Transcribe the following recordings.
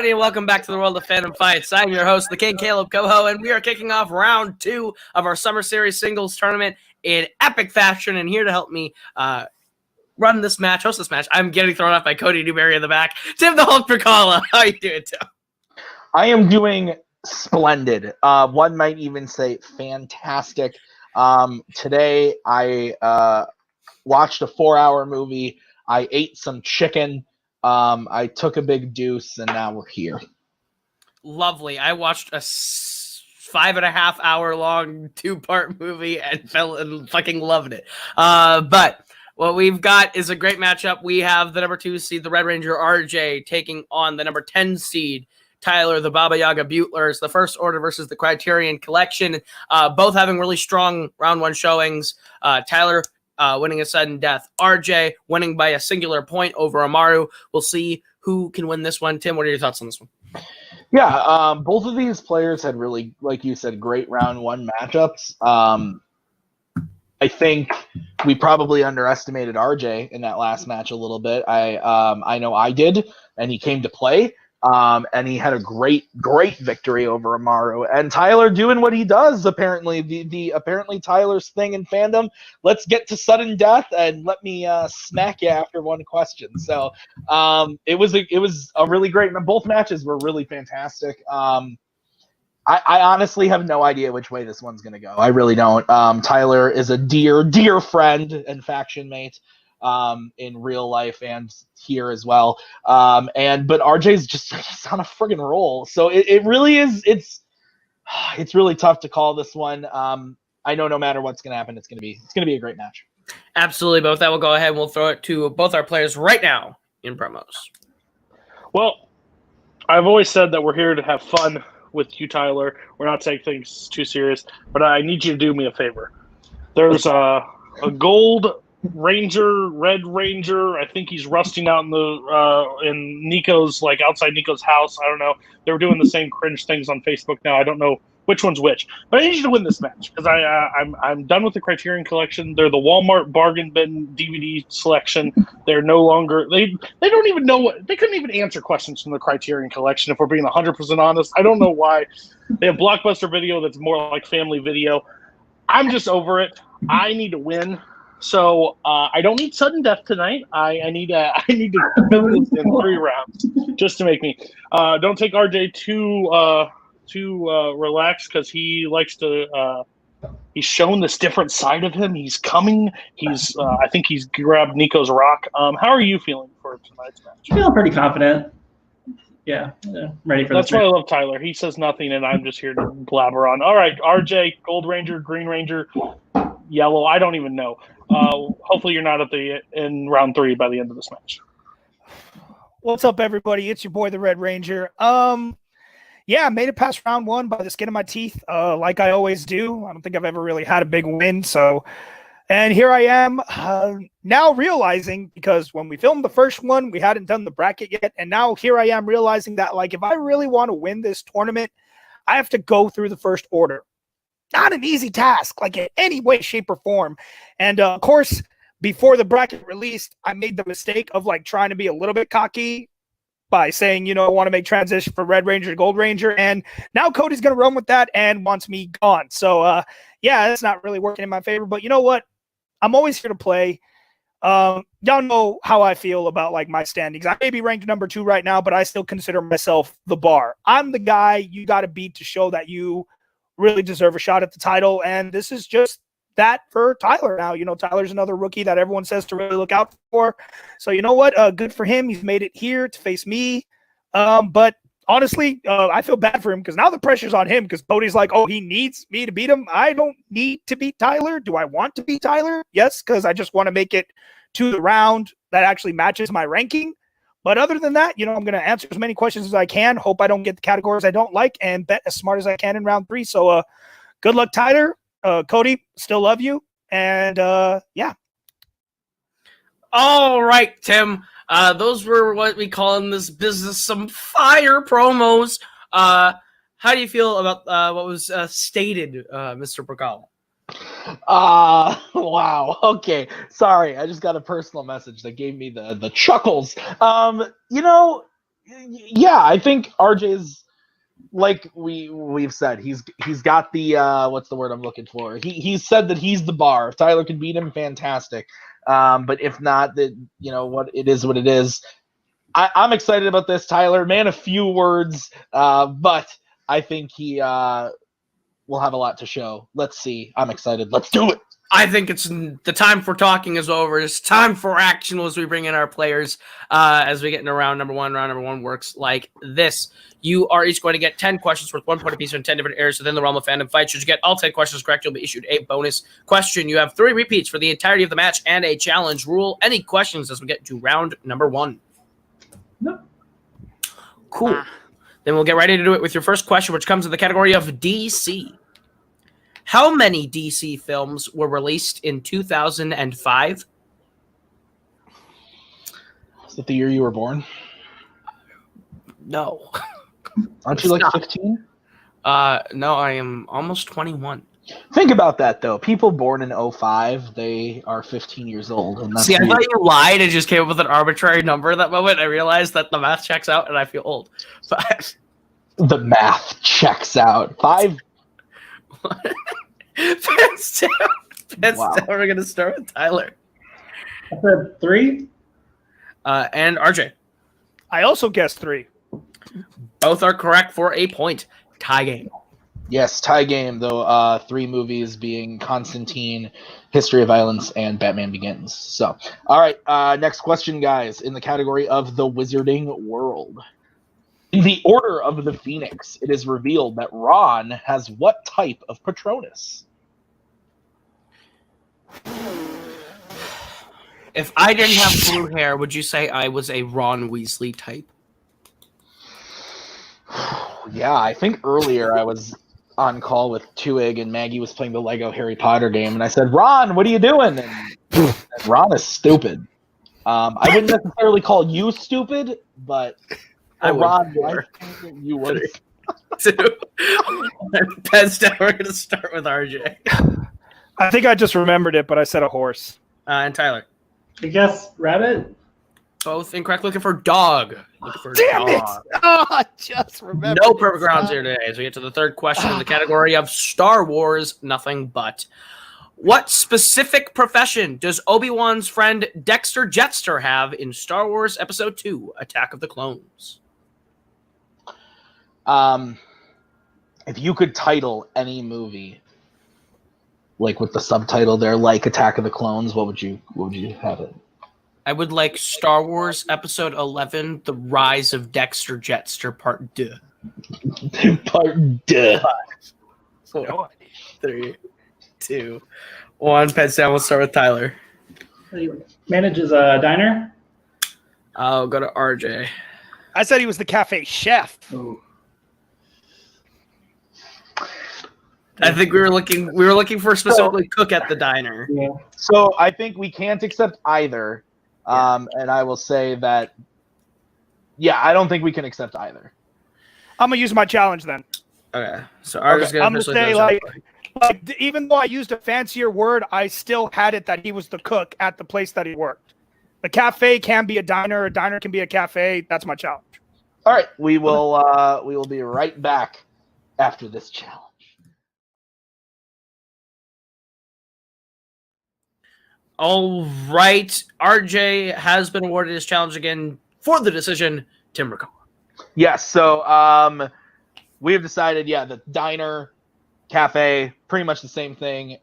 everybody, and welcome back to the world of Fandom Fights. I'm your host, the King Caleb Coho, and we are kicking off round 2 of our Summer Series singles tournament in epic fashion. And here to help me host this match, I'm getting thrown off by Cody Newberry in the back. Tim the Hulk Percala. How you doing, Tim? I am doing splendid. One might even say fantastic. Today, I watched a 4-hour movie. I ate some chicken. I took a big deuce, and now we're here. Lovely. I watched a 5.5 hour long 2-part movie and fucking loved it. But what we've got is a great matchup. We have the number 2 seed, the Red Ranger RJ, taking on the number 10 seed, Tyler, the Baba Yaga Beutlers. The First Order versus the Criterion Collection. Both having really strong round 1 showings. Tyler winning a sudden death. RJ winning by a singular point over Amaru. We'll see who can win this one. Tim, what are your thoughts on this one? Yeah, both of these players had really, like you said, great round 1 matchups. I think we probably underestimated RJ in that last match a little bit. I know I did, and he came to play. And he had a great victory over Amaru. And Tyler doing what he does, apparently. Apparently Tyler's thing in fandom, let's get to sudden death and let me smack you after one question. So it was a really great, both matches were really fantastic. I honestly have no idea which way this one's going to go. I really don't. Tyler is a dear friend and faction mate. In real life and here as well. But RJ's he's on a friggin' roll. So it really is, it's really tough to call this one. I know no matter what's going to happen, it's going to be a great match. Absolutely, both. That will go ahead and we'll throw it to both our players right now in promos. Well, I've always said that we're here to have fun with you, Tyler. We're not taking things too serious, but I need you to do me a favor. There's a gold Ranger, Red Ranger. I think he's rusting out in Nico's, like outside Nico's house. I don't know. They were doing the same cringe things on Facebook now. I don't know which one's which, but I need you to win this match because I'm done with the Criterion Collection. They're the Walmart bargain bin DVD selection. They're no longer they don't even know they couldn't even answer questions from the Criterion Collection if we're being 100% honest. I don't know why. They have Blockbuster Video that's more like Family Video. I'm just over it. I need to win. So I don't need sudden death tonight. I need to fill this in 3 rounds just to make me. Don't take RJ too relaxed because he likes to. He's shown this different side of him. He's coming. I think he's grabbed Nico's rock. How are you feeling for tonight's match? Feeling pretty confident. Yeah, ready for this. That's why I love Tyler. He says nothing, and I'm just here to blabber on. All right, RJ, Gold Ranger, Green Ranger, Yellow. I don't even know. Hopefully you're not in round 3 by the end of this match. What's up, everybody? It's your boy, the Red Ranger. Yeah, I made it past round 1 by the skin of my teeth, like I always do. I don't think I've ever really had a big win. And here I am now realizing, because when we filmed the first one, we hadn't done the bracket yet. And now here I am realizing that, like, if I really want to win this tournament, I have to go through the First Order. Not an easy task, like in any way, shape, or form. And of course, before the bracket released, I made the mistake of like trying to be a little bit cocky by saying, I want to make transition for Red Ranger to Gold Ranger. And now Cody's going to run with that and wants me gone. So yeah, that's not really working in my favor. But you know what? I'm always here to play. Y'all know how I feel about like my standings. I may be ranked number 2 right now, but I still consider myself the bar. I'm the guy you got to beat to show that you really deserve a shot at the title, and this is just that for Tyler now. Tyler's another rookie that everyone says to really look out for. So you know what? Good for him. He's made it here to face me. But honestly, I feel bad for him because now the pressure's on him because Cody's like, oh, he needs me to beat him. I don't need to beat Tyler. Do I want to beat Tyler? Yes, because I just want to make it to the round that actually matches my ranking. But other than that, I'm going to answer as many questions as I can. Hope I don't get the categories I don't like and bet as smart as I can in round 3. So good luck, Tyler. Cody, still love you. And yeah. All right, Tim. Those were what we call in this business some fire promos. How do you feel about what was stated, Mr. Percala? Wow. Okay. Sorry. I just got a personal message that gave me the chuckles. Yeah, I think RJ's, like we've said, he's got the what's the word I'm looking for? He's said that he's the bar. If Tyler can beat him, fantastic. But if not, that what it is. I'm excited about this, Tyler. Man, a few words, but I think he will have a lot to show. Let's see. I'm excited. Let's do it. I think it's the time for talking is over. It's time for action as we bring in our players. As we get into round number one. Round number one works like this. You are each going to get 10 questions worth 1 point apiece in 10 different areas within the realm of fandom fight. Should you get all 10 questions correct, you'll be issued a bonus question. You have 3 repeats for the entirety of the match and a challenge. Rule any questions as we get to round number 1. No. Cool. Then we'll get ready to do it with your first question, which comes in the category of DC. How many DC films were released in 2005? Is that the year you were born? No. Aren't you like 15? No, I am almost 21. Think about that, though. People born in 05, they are 15 years old. And that's See, I thought you lied and just came up with an arbitrary number at that moment. I realized that the math checks out and I feel old. But the math checks out. 5. Pants down. Wow. We're going to start with Tyler. I said 3. And RJ. I also guessed 3. Both are correct for a point. Tie game. Yes, tie game, though. 3 movies being Constantine, History of Violence, and Batman Begins. So, all right. Next question, guys. In the category of the Wizarding World. In the Order of the Phoenix, it is revealed that Ron has what type of Patronus? If I didn't have blue hair, would you say I was a Ron Weasley type? Yeah, I think earlier I was on call with Tuig and Maggie was playing the Lego Harry Potter game, and I said, Ron, what are you doing? And Ron is stupid. I wouldn't necessarily call you stupid, but Ron, I think you would. 2. Pens down. We're going to start with RJ. I think I just remembered it, but I said a horse. And Tyler. I guess rabbit. Both incorrect. Looking for dog. Damn it! Oh, I just remembered. No perfect rounds here today. As we get to the third question in the category of Star Wars, nothing but. What specific profession does Obi-Wan's friend Dexter Jetster have in Star Wars Episode 2, Attack of the Clones? If you could title any movie, like with the subtitle there, like Attack of the Clones, what would you have it? I would like Star Wars Episode 11, The Rise of Dexter Jetster, Part 2. Part 2. 4, 3, 2, 1. Pens down. We'll start with Tyler. Manages a diner. I'll go to RJ. I said he was the cafe chef. Ooh. I think we were looking for specifically cook at the diner. Yeah. So I think we can't accept either. And I will say that, I don't think we can accept either. I'm gonna use my challenge then. Okay, so RJ's I'm gonna say like even though I used a fancier word, I still had it that he was the cook at the place that he worked. The cafe can be a diner can be a cafe. That's my challenge. All right, we will be right back after this challenge. All right, RJ has been awarded his challenge again for the decision. Tim Riccone. Yes, so we have decided, the diner, cafe, pretty much the same thing.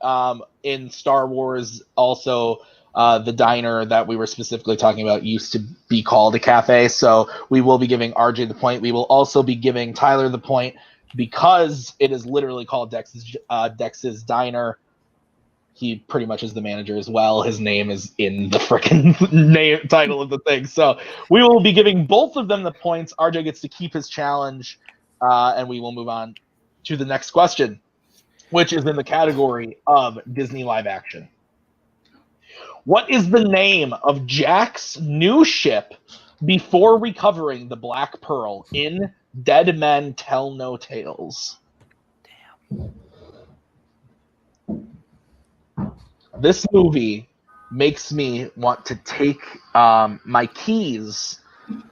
In Star Wars, also, the diner that we were specifically talking about used to be called a cafe, so we will be giving RJ the point. We will also be giving Tyler the point because it is literally called Dex's Diner. He pretty much is the manager as well. His name is in the freaking name title of the thing. So we will be giving both of them the points. RJ gets to keep his challenge, and we will move on to the next question, which is in the category of Disney live action. What is the name of Jack's new ship before recovering the Black Pearl in Dead Men Tell No Tales? Damn. This movie makes me want to take my keys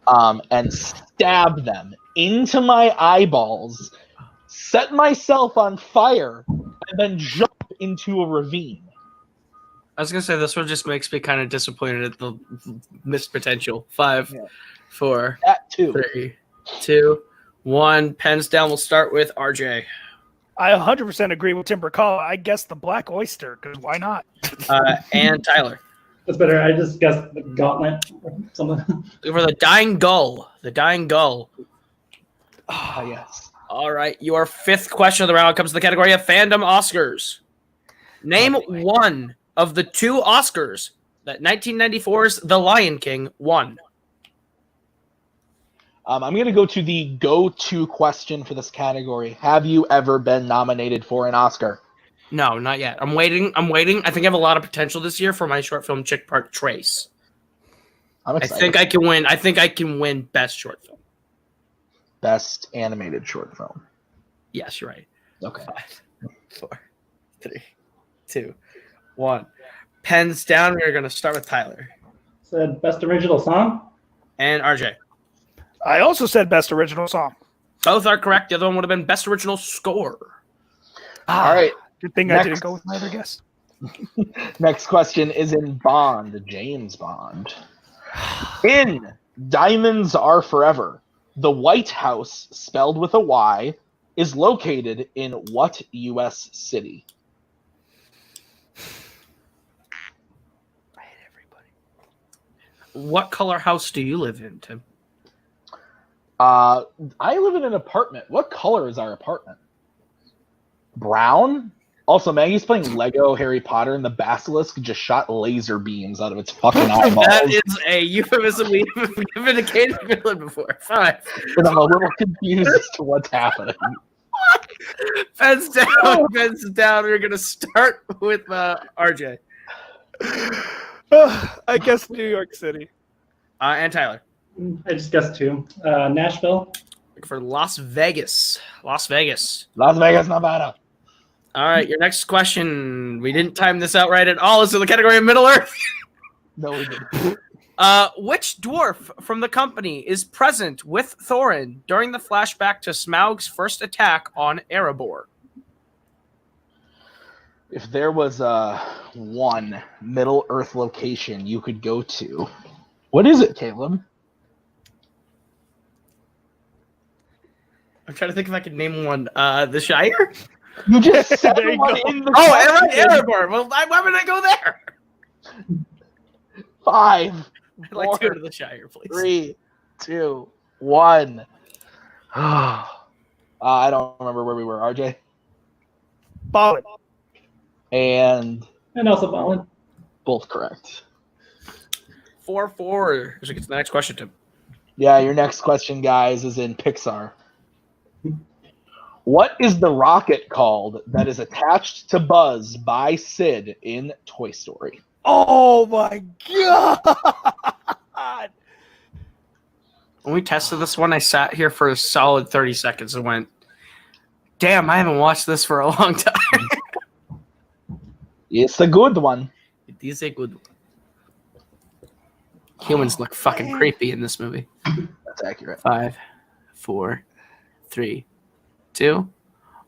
and stab them into my eyeballs, set myself on fire, and then jump into a ravine. I was gonna say this one just makes me kind of disappointed at the missed potential. 5, 4, That too. 3, 2, 1. Pens down. We'll start with RJ. I 100% agree with Tim Burkall. I guess the Black Oyster, because why not? And Tyler. That's better. I just guessed the Gauntlet or something. For the Dying Gull. The Dying Gull. Yes. All right. Your fifth question of the round comes to the category of Fandom Oscars. Name one of the 2 Oscars that 1994's The Lion King won. I'm going to go to the go-to question for this category. Have you ever been nominated for an Oscar? No, not yet. I'm waiting. I think I have a lot of potential this year for my short film Chick Park Trace. I'm I excited. think I can win. I think I can win Best Short Film. Best animated short film. Yes, you're right. Okay. 5, 4, 3, 2, 1. Pens down. We're going to start with Tyler Said best original song. and RJ. I also said best original song. Both are correct. The other one would have been Best Original Score. All right. Good thing I Next. didn't go with my other guess. Next question is in Bond, James Bond. In Diamonds Are Forever, the White House, spelled with a Y, is located in what U.S. city? I hate everybody. What color house do you live in, Tim? I live in an apartment. What color is our apartment? Brown? Also, Maggie's playing Lego Harry Potter, and the basilisk just shot laser beams out of its fucking eyeballs. That is a euphemism we haven't given a Katie Villain before. 5. And I'm a little confused as to what's happening. Pens down. Pens down. We're going to start with RJ. I guess New York City. And Tyler. I just guessed 2. Nashville. For Las Vegas. Las Vegas. Las Vegas, Nevada. All right, your next question. We didn't time this out right at all. It's in the category of Middle Earth. No, we didn't. Which dwarf from the company is present with Thorin during the flashback to Smaug's first attack on Erebor? If there was one Middle Earth location you could go to, what is it, Caleb? I'm trying to think if I could name one. The Shire? You just said There you one go. in the Oh, question. Erebor. Well, why would I go there? 5, I'd like to go to the Shire, please. 3, 2, 1. I don't remember where we were, RJ. Ballin. And And also Ballin. both correct. 4-4. As we get to the next question, Tim. Yeah, your next question, guys, is in Pixar. What is the rocket called that is attached to Buzz by Sid in Toy Story? Oh my god! When we tested this one, I sat here for a solid 30 seconds and went, damn, I haven't watched this for a long time. It's a good one. It is a good one. Humans look fucking creepy in this movie. That's accurate. 5, 4, 3, 2,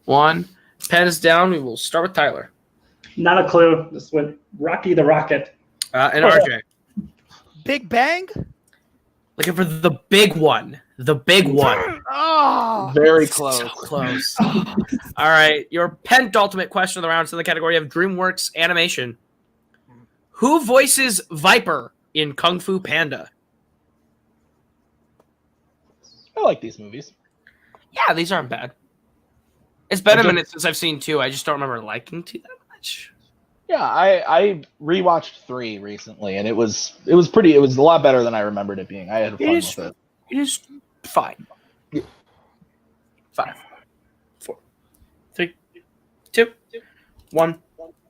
1. Pen is down. We will start with Tyler. Not a clue. This went Rocky the Rocket. And RJ. Big Bang? Looking for the big one. The big one. Oh! Very close. So close. All right. Your penultimate question of the round is in the category of DreamWorks animation. Who voices Viper in Kung Fu Panda? I like these movies. Yeah, these aren't bad. It's been a minute since I've seen 2. I just don't remember liking 2 that much. Yeah, I rewatched 3 recently, and it was a lot better than I remembered it being. I had fun with it. It is fine. 5, 4, 3, 2, 1.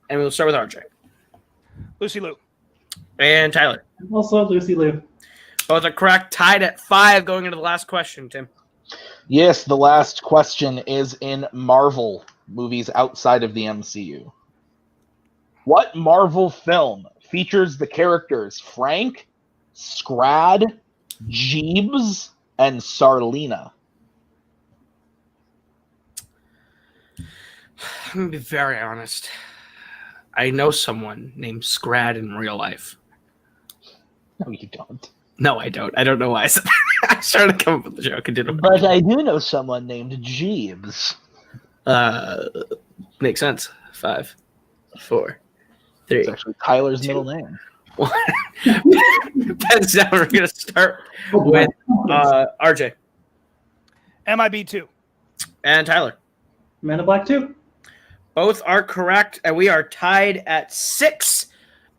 And we'll start with RJ. Lucy Liu. And Tyler. Also Lucy Liu. Both are correct. Tied at 5 going into the last question, Tim. Yes, the last question is in Marvel movies outside of the MCU. What Marvel film features the characters Frank, Scrad, Jeeves and Sarlina. I'm gonna be very honest. I know someone named Scrad in real life. No, you don't. No, I don't. I don't know why I said that. I was trying to come up with the joke. But I do know someone named Jeeves. Makes sense. 5, 4, 3. It's actually Tyler's 2, middle name. 1. That's now we're gonna start with RJ MIB2. and Tyler. Man in Black 2. Both are correct, and we are tied at 6.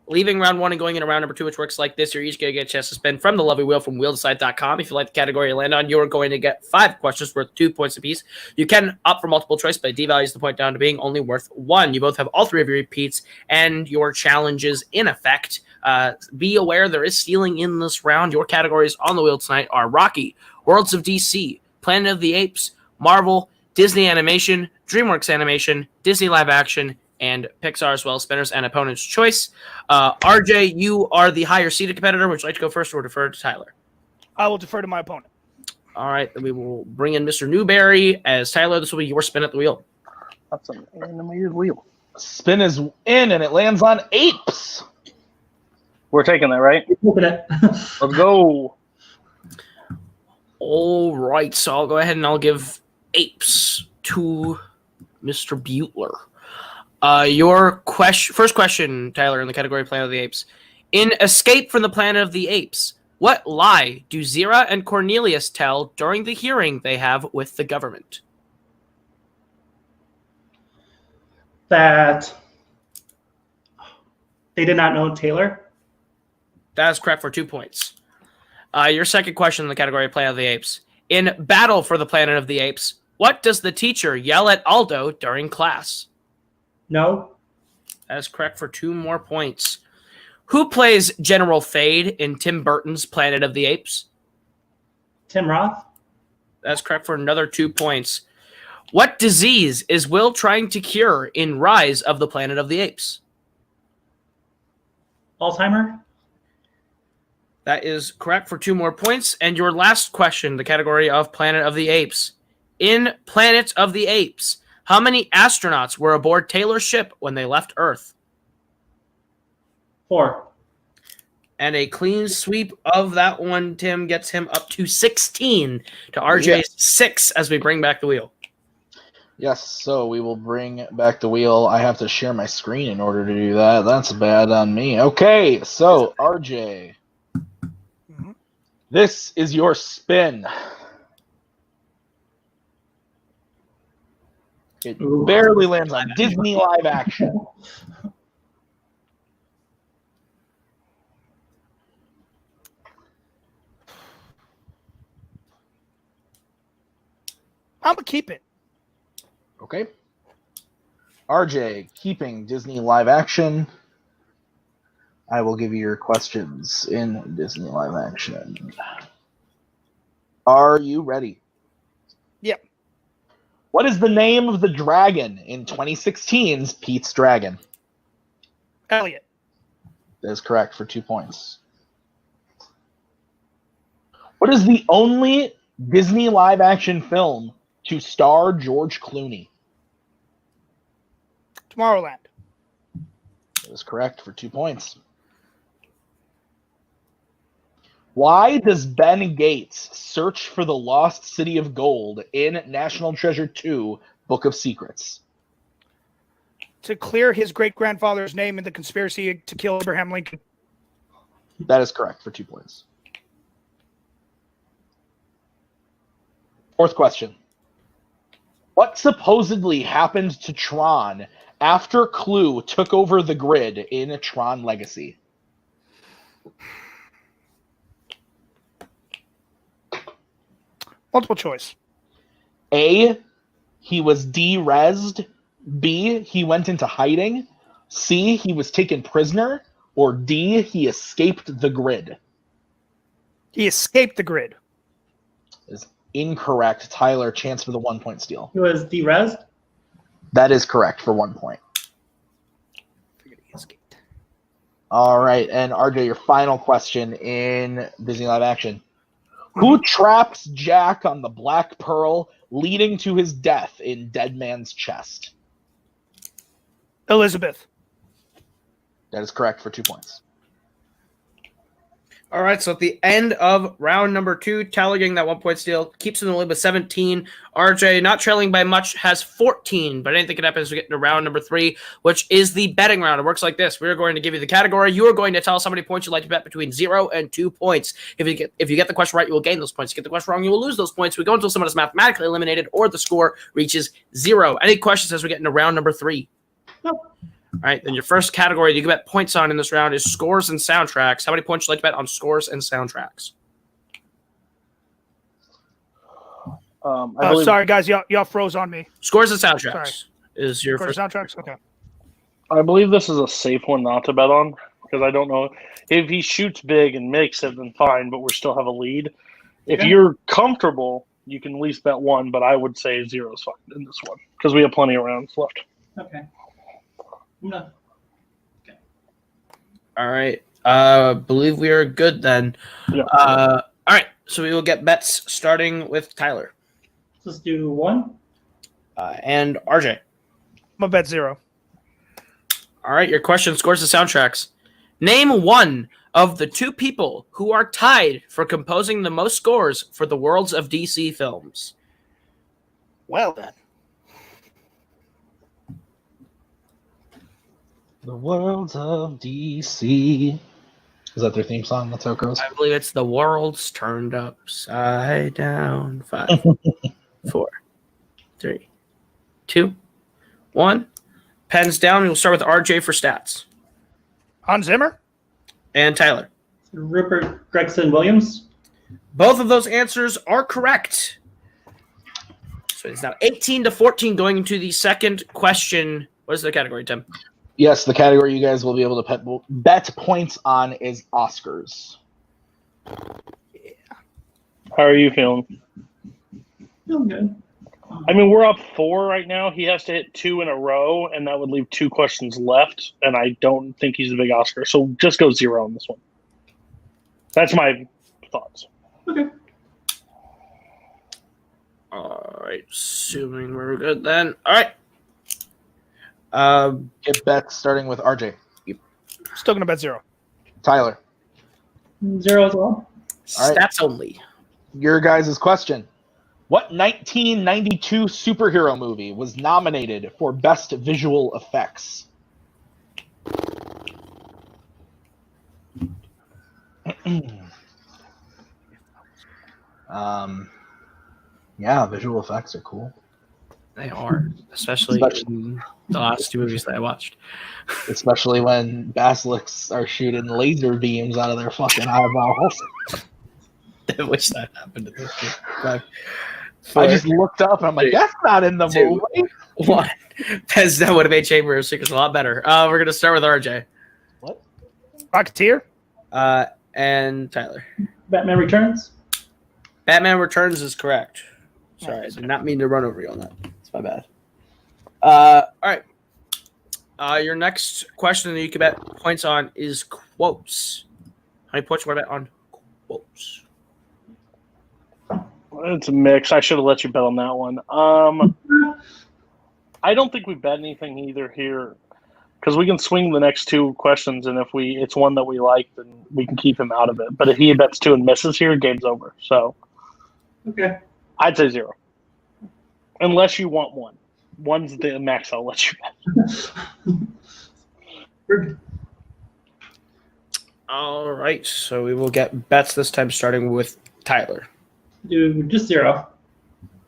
Leaving round 1 and going into round number 2, which works like this. You're each going to get a chance to spin from the lovely wheel from wheeldeside.com. If you like the category you land on, you're going to get 5 questions worth 2 points apiece. You can opt for multiple choice, but it devalues the point down to being only worth 1. You both have all 3 of your repeats and your challenges in effect. Be aware there is stealing in this round. Your categories on the wheel tonight are Rocky, Worlds of DC, Planet of the Apes, Marvel, Disney Animation, DreamWorks Animation, Disney Live Action, and Pixar as well, spinners and opponent's choice. RJ, you are the higher seeded competitor. Would you like to go first or defer to Tyler? I will defer to my opponent. All right, then we will bring in Mr. Newberry as Tyler. This will be your spin at the wheel. That's an animated wheel. Spin is in, and it lands on apes. We're taking that, right? Look at it. Let's go. All right, so I'll go ahead and I'll give apes to Mr. Beutler. Your first question, Tyler, in the category Planet of the Apes. In Escape from the Planet of the Apes, what lie do Zira and Cornelius tell during the hearing they have with the government? That they did not know Taylor. That is correct for 2 points. Your second question in the category Planet of the Apes. In Battle for the Planet of the Apes, what does the teacher yell at Aldo during class? No. That is correct for 2 more points. Who plays General Fade in Tim Burton's Planet of the Apes? Tim Roth. That's correct for another 2 points. What disease is Will trying to cure in Rise of the Planet of the Apes? Alzheimer. That is correct for 2 more points. And your last question, the category of Planet of the Apes. In Planet of the Apes, how many astronauts were aboard Taylor's ship when they left Earth? 4. And a clean sweep of that one, Tim, gets him up to 16 to RJ's 6 as we bring back the wheel. Yes, so we will bring back the wheel. I have to share my screen in order to do that. That's bad on me. Okay, so RJ, this is your spin. It barely lands on Disney live action. I'm going to keep it. Okay. RJ, keeping Disney live action. I will give you your questions in Disney live action. Are you ready? Yep. What is the name of the dragon in 2016's Pete's Dragon? Elliot. That is correct for 2 points. What is the only Disney live-action film to star George Clooney? Tomorrowland. That is correct for 2 points. Why does Ben Gates search for the lost city of gold in National Treasure 2, Book of Secrets? To clear his great-grandfather's name in the conspiracy to kill Abraham Lincoln. That is correct for 2 points. Fourth question. What supposedly happened to Tron after Clue took over the grid in Tron Legacy? Multiple choice. A, he was de-resed. B, he went into hiding. C, he was taken prisoner. Or D, he escaped the grid. He escaped the grid. Is incorrect. Tyler, chance for the 1 point steal. He was de-res. That is correct for 1 point. Figured he escaped. All right, and RJ, your final question in Disney live action. Who traps Jack on the Black Pearl, leading to his death in Dead Man's Chest? Elizabeth. That is correct for 2 points. All right, so at the end of round number 2, Tyler getting that 1 point steal, keeps him in the lead with 17. RJ, not trailing by much, has 14, but anything can happen as we get into round number 3, which is the betting round. It works like this. We're going to give you the category. You are going to tell us how many points you'd like to bet between 0 and 2 points. If you get the question right, you will gain those points. If you get the question wrong, you will lose those points. We go until someone is mathematically eliminated or the score reaches 0. Any questions as we get into round number 3? No. All right, then your first category you can bet points on in this round is scores and soundtracks. How many points would you like to bet on scores and soundtracks? I believe, Sorry, guys, y'all froze on me. Scores and soundtracks Sorry. is your Scores first. soundtracks. Okay. I believe this is a safe one not to bet on because I don't know if he shoots big and makes it, then fine, but we still have a lead. If Okay. you're comfortable, you can at least bet 1, but I would say 0 is fine in this one because we have plenty of rounds left. Okay. No. All right. Believe we are good then. Yeah. All right. So we will get bets starting with Tyler Let's do 1. and RJ. I'm gonna bet 0. All right. Your question: scores and soundtracks. Name one of the 2 people who are tied for composing the most scores for the worlds of DC films. Well then. The Worlds of DC. Is that their theme song? That's how it goes. I believe it's the world's turned upside down. 5, 4, 3, 2, 1. Pens down. We'll start with RJ for stats. Hans Zimmer. And Tyler. Rupert Gregson Williams. Both of those answers are correct. So it's now 18-14 going into the second question. What is the category, Tim? Yes, the category you guys will be able to bet points on is Oscars. How are you feeling? Feeling good. I mean, we're up 4 right now. He has to hit 2 in a row, and that would leave 2 questions left. And I don't think he's a big Oscar, so just go 0 on this one. That's my thoughts. Okay. All right, assuming we're good then. All right. Get bets starting with RJ. Still gonna bet 0. Tyler, 0 as well. All right. Stats only. your guys' question. What 1992 superhero movie was nominated for Best Visual Effects? Yeah, visual effects are cool. They are, especially in the last 2 movies that I watched. Especially when basilisks are shooting laser beams out of their fucking eyeballs. I wish that happened to this kid. Like, I just looked up and I'm like, that's not in the movie. One. Pez, that would have made Chamber of Secrets a lot better. We're going to start with RJ. What? Rocketeer? And Tyler. Batman Returns. Batman Returns is correct. Sorry, I did not mean to run over you on that. It's my bad. All right. Your next question that you can bet points on is quotes. How many points you want to bet on quotes? It's a mix. I should have let you bet on that one. I don't think we bet anything either here because we can swing the next 2 questions, and if it's one that we like, then we can keep him out of it. But if he bets 2 and misses here, game's over. So Okay. I'd say 0. Unless you want 1. 1's the max I'll let you bet. We're good. All right. So we will get bets this time starting with Tyler. Do just 0.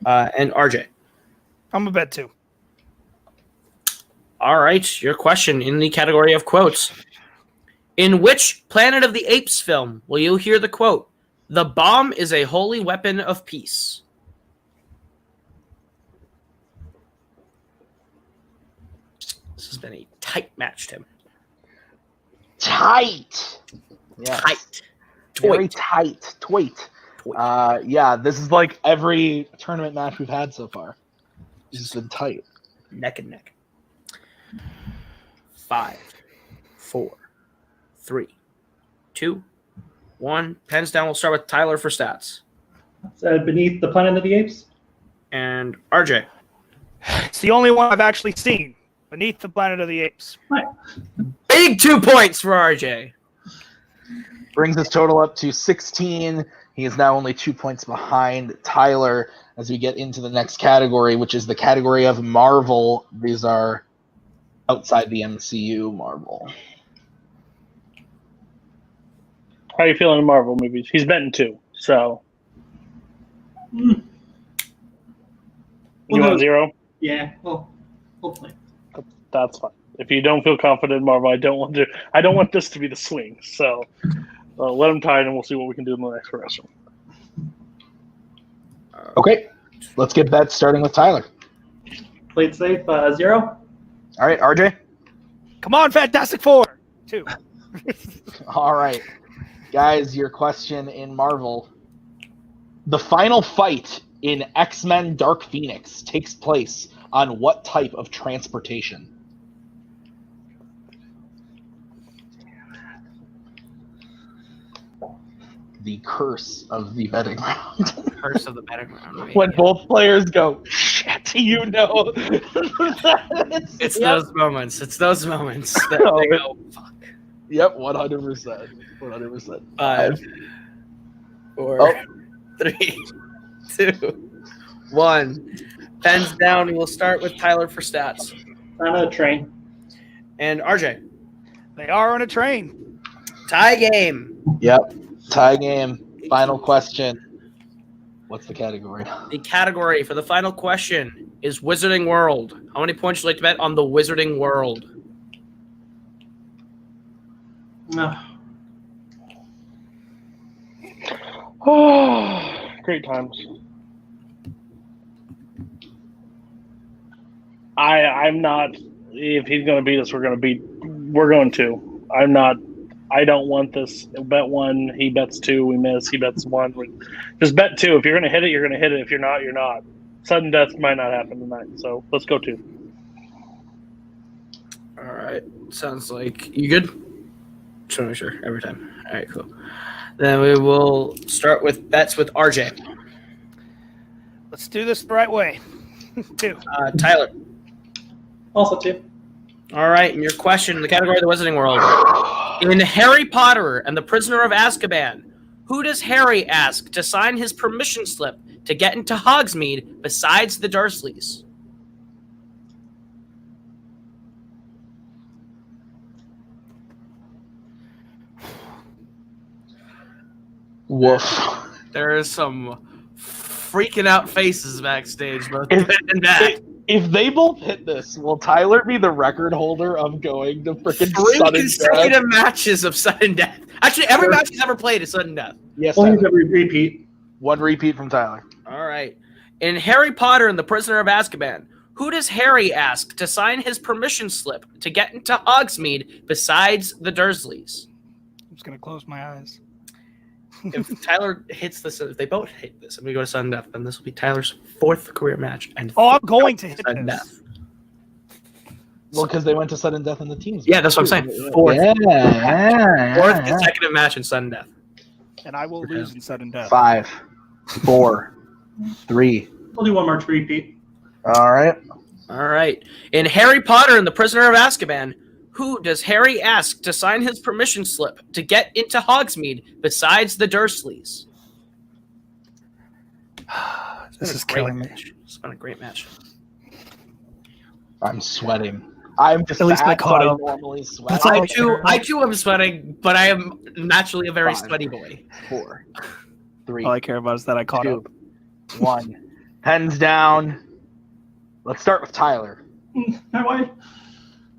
And RJ. I'm gonna bet 2. All right. Your question in the category of quotes. In which Planet of the Apes film will you hear the quote, "The bomb is a holy weapon of peace"? This has been a tight match, Tim. Tight. Yeah. Tight. Very Toit. tight. Toit. Yeah, this is like every tournament match we've had so far. It's just been tight. Neck and neck. 5, 4, 3, 2, 1. Pens down. We'll start with Tyler for stats. Beneath the Planet of the Apes. And RJ. It's the only one I've actually seen. Beneath the Planet of the Apes. Right. Big 2 points for RJ. Brings his total up to 16. He is now only 2 points behind Tyler as we get into the next category, which is the category of Marvel. These are outside the MCU Marvel. How are you feeling in Marvel movies? He's betting 2, so. You want 0? Yeah, well, hopefully. That's fine. If you don't feel confident in Marvel, I don't want this to be the swing. So let him tie it, and we'll see what we can do in the next wrestling. Okay, let's get bets starting with Tyler. Played safe, 0. All right, RJ. Come on, Fantastic Four. 2. All right, guys, your question in Marvel. The final fight in X-Men Dark Phoenix takes place on what type of transportation? The curse of the betting ground. Curse of the battleground. When both players go, shit, you know. It's those moments. It's those moments that they go, fuck. Yep, 100%. 100%. 5, 4, 3, 2, 1. Pens down, and we'll start with Tyler for stats. On a train. And RJ. They are on a train. Tie game. Yep, tie game. Final question. What's the category? The category for the final question is Wizarding World. How many points would you like to bet on the Wizarding World? No. Oh, great times. I'm not. If he's going to beat us, we're going to. I don't want this. Bet 1, he bets 2, we miss. He bets 1. Just bet 2. If you're going to hit it, you're going to hit it. If you're not, you're not. Sudden death might not happen tonight, so let's go 2. All right. Sounds like you good? Just want to make sure every time. All right, cool. Then we will start with bets with RJ. Let's do this the right way. 2. Tyler. Also 2. All right, and your question in the category of the Wizarding World. In Harry Potter and the Prisoner of Azkaban, who does Harry ask to sign his permission slip to get into Hogsmeade besides the Dursleys? Woof. There is some freaking out faces backstage, both If- and back. If they both hit this, will Tyler be the record holder of going to freaking 3 sudden death? consecutive matches of sudden death. Actually, every match he's ever played is sudden death. Yes, Only Tyler. every repeat. One repeat from Tyler. All right. In Harry Potter and the Prisoner of Azkaban, who does Harry ask to sign his permission slip to get into Hogsmeade besides the Dursleys? I'm just going to close my eyes. If Tyler hits this, if they both hit this and we go to sudden death, then this will be Tyler's 4th career match. And Oh, I'm going to hit sudden this. death. Well, because they went to sudden death in the teams. Yeah, that's what I'm saying. Fourth consecutive match in sudden death. And I will lose in sudden death. 5, 4, 3. We'll do one more repeat. All right. All right. In Harry Potter and the Prisoner of Azkaban, who does Harry ask to sign his permission slip to get into Hogsmeade besides the Dursleys? This is killing me. It's been a great match. I'm sweating. I'm just At least I caught up. normally sweat. That's all. I too am sweating, but I am naturally a very 5, sweaty boy. 4, 3, All I care about is that I caught 2, up. 1. Pens down. Let's start with Tyler Why?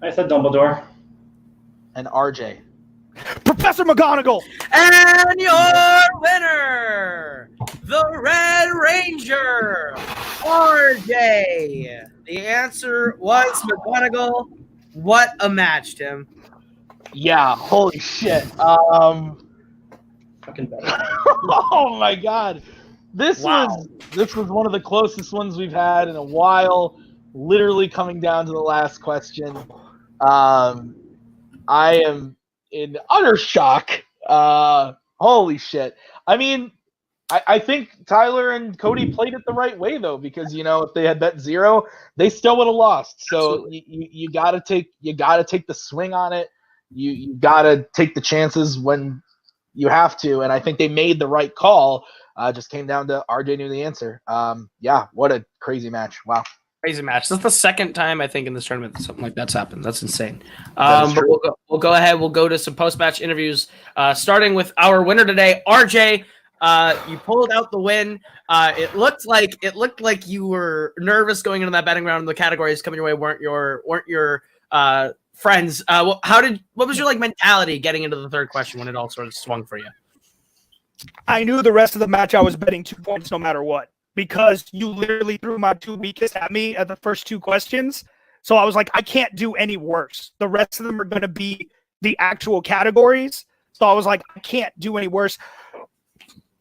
I said Dumbledore. and RJ. Professor McGonagall! And your winner, the Red Ranger, RJ. The answer was McGonagall. What a match, Tim. Yeah, holy shit. Fucking better. Oh my god. This was one of the closest ones we've had in a while. Literally coming down to the last question. I am in utter shock. Holy shit. I mean, I think Tyler and Cody played it the right way though, because if they had bet 0, they still would have lost. So you gotta take the swing on it. You gotta take the chances when you have to, and I think they made the right call. Just came down to RJ knew the answer. Yeah, what a crazy match! Wow. Crazy match. That's the second time I think in this tournament that something like that's happened. That's insane. That is But true. we'll go ahead. We'll go to some post-match interviews, starting with our winner today, RJ. You pulled out the win. It looked like you were nervous going into that betting round. The categories coming your way weren't your friends. What was your mentality getting into the third question when it all sort of swung for you? I knew the rest of the match I was betting 2 points no matter what, because you literally threw my 2 weakest at me at the first 2 questions. So I was like, I can't do any worse. The rest of them are going to be the actual categories. So I was like, I can't do any worse.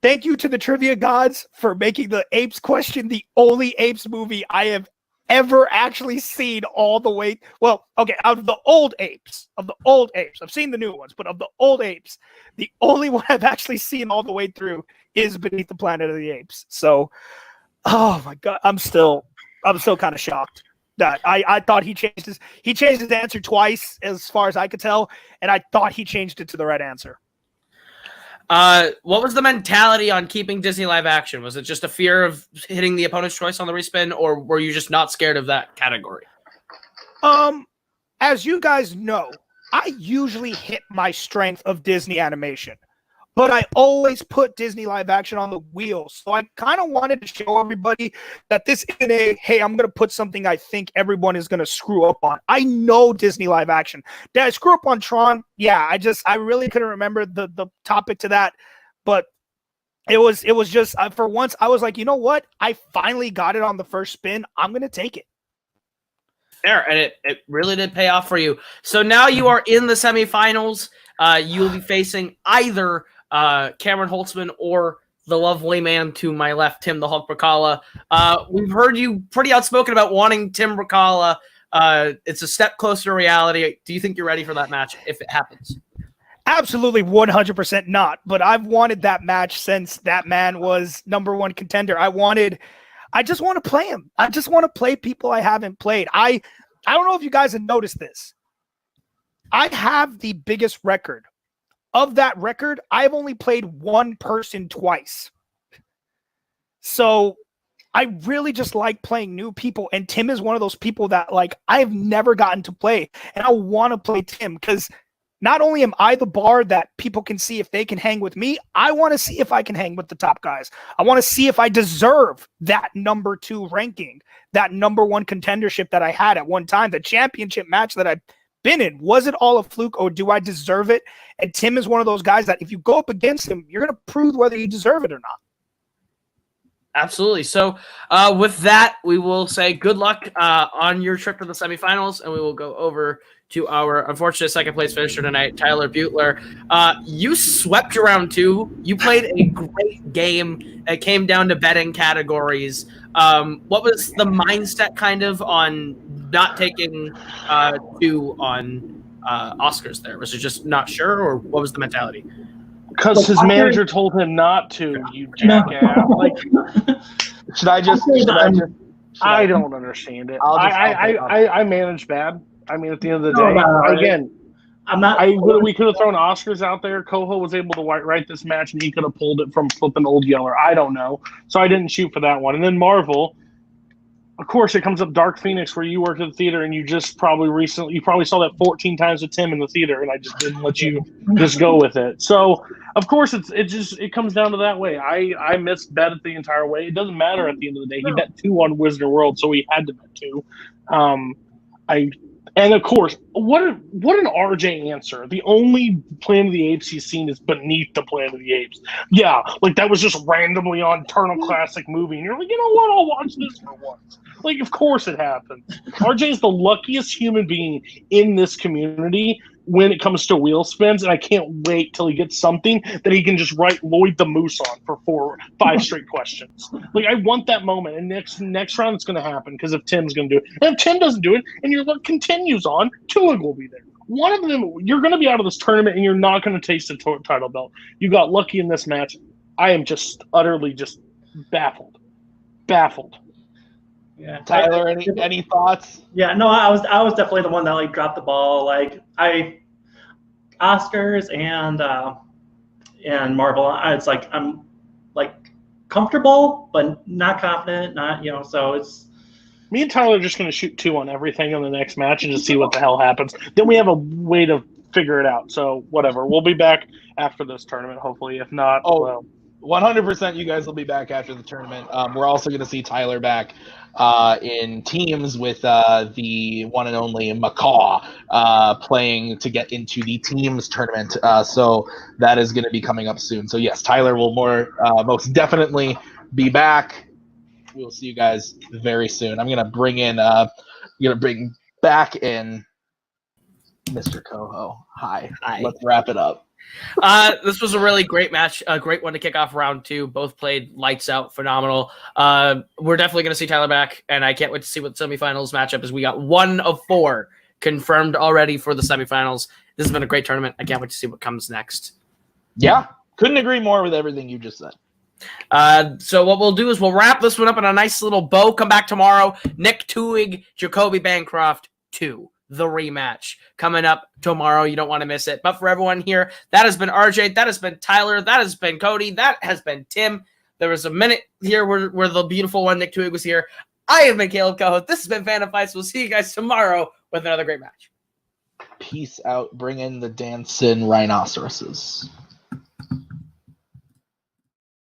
Thank you to the trivia gods for making the Apes question the only Apes movie I have ever actually seen all the way. Well, okay, out of the old Apes, I've seen the new ones, but of the old Apes, the only one I've actually seen all the way through is Beneath the Planet of the Apes. So, oh my God, I'm still kind of shocked that I thought he changed his answer twice as far as I could tell, and I thought he changed it to the right answer. What was the mentality on keeping Disney live action? Was it just a fear of hitting the opponent's choice on the respin, or were you just not scared of that category? As you guys know, I usually hit my strength of Disney animation, but I always put Disney live action on the wheel. So I kind of wanted to show everybody that this isn't hey, I'm going to put something I think everyone is going to screw up on. I know Disney live action. Did I screw up on Tron? Yeah, I really couldn't remember the topic to that, but it was just, for once, I was like, you know what? I finally got it on the first spin. I'm going to take it. There, and it really did pay off for you. So now you are in the semifinals. You'll be facing either Cameron Holtzman or the lovely man to my left, Tim the Hulk Bracala. We've heard you pretty outspoken about wanting Tim Bracala. It's a step closer to reality. Do you think you're ready for that match if it happens? Absolutely 100% not, but I've wanted that match since that man was #1 contender. I just want to play him. I just want to play people I haven't played. I don't know if you guys have noticed this. I have the biggest record. Of that record, I've only played one person twice. So I really just like playing new people. And Tim is one of those people that I've never gotten to play. And I want to play Tim because not only am I the bar that people can see if they can hang with me, I want to see if I can hang with the top guys. I want to see if I deserve that #2 ranking, that #1 contendership that I had at one time, the championship match that I've been in. Was it all a fluke or do I deserve it? And Tim is one of those guys that if you go up against him, you're going to prove whether you deserve it or not. Absolutely. So with that, we will say good luck on your trip to the semifinals, and we will go over to our unfortunate second place finisher tonight, Tyler Beutler. You swept round 2. You played a great game. It came down to betting categories. What was the mindset kind of on not taking 2 on Oscars there? Was it just not sure, or what was the mentality? Because his manager told him not to, you jackass. Should I just? I don't understand it. I manage bad. I mean, at the end of the day, again, I'm not. We could have thrown Oscars out there. Coho was able to write this match, and he could have pulled it from flipping Old Yeller. I don't know, so I didn't shoot for that one. And then Marvel, of course, it comes up Dark Phoenix, where you worked at the theater, and you probably saw that 14 times with Tim in the theater, and I just didn't let you just go with it. So, of course, it comes down to that way. I missed bet it the entire way. It doesn't matter at the end of the day. He bet 2 on Wizard World, so he had to bet 2. And of course, what an RJ answer. The only Planet of the Apes he's seen is Beneath the Planet of the Apes. Yeah, that was just randomly on Turner Classic Movie. And you're like, you know what? I'll watch this for once. Of course it happens. RJ is the luckiest human being in this community when it comes to wheel spins, and I can't wait till he gets something that he can just write Lloyd the Moose on for 5 straight questions. I want that moment, and next round it's going to happen because if Tim's going to do it. And if Tim doesn't do it, and your luck continues on, Tuig will be there. One of them, you're going to be out of this tournament, and you're not going to taste the title belt. You got lucky in this match. I am just utterly just baffled. Yeah. Tyler, any thoughts? Yeah, no, I was definitely the one that like dropped the ball. Like Oscars and Marvel. It's like I'm like comfortable, but not confident. Not So it's Me and Tyler are just going to shoot 2 on everything in the next match and just see what the hell happens. Then we have a way to figure it out. So whatever. We'll be back after this tournament, hopefully. If not, well. 100% you guys will be back after the tournament. We're also going to see Tyler back in teams with the one and only Macaw playing to get into the teams tournament. So that is going to be coming up soon. So yes, Tyler will most definitely be back. We'll see you guys very soon. I'm going to bring back in Mr. Coho. Hi. Let's wrap it up. This was a really great match, a great one to kick off round 2. Both played lights out, phenomenal. We're definitely going to see Tyler back, and I can't wait to see what the semifinals matchup is. We got 1 of 4 confirmed already for the semifinals. This has been a great tournament. I can't wait to see what comes next. Yeah, couldn't agree more with everything you just said. So what we'll do is we'll wrap this one up in a nice little bow. Come back tomorrow. Nick Tuig, Jacoby Bancroft 2. The rematch coming up tomorrow. You don't want to miss it. But for everyone here, that has been RJ, that has been Tyler, that has been Cody, that has been Tim. There was a minute here where the beautiful one, Nick Tuig, was here. I have been Caleb Coho. This has been Fandom Fights. We'll see you guys tomorrow with another great match. Peace out. Bring in the dancing rhinoceroses.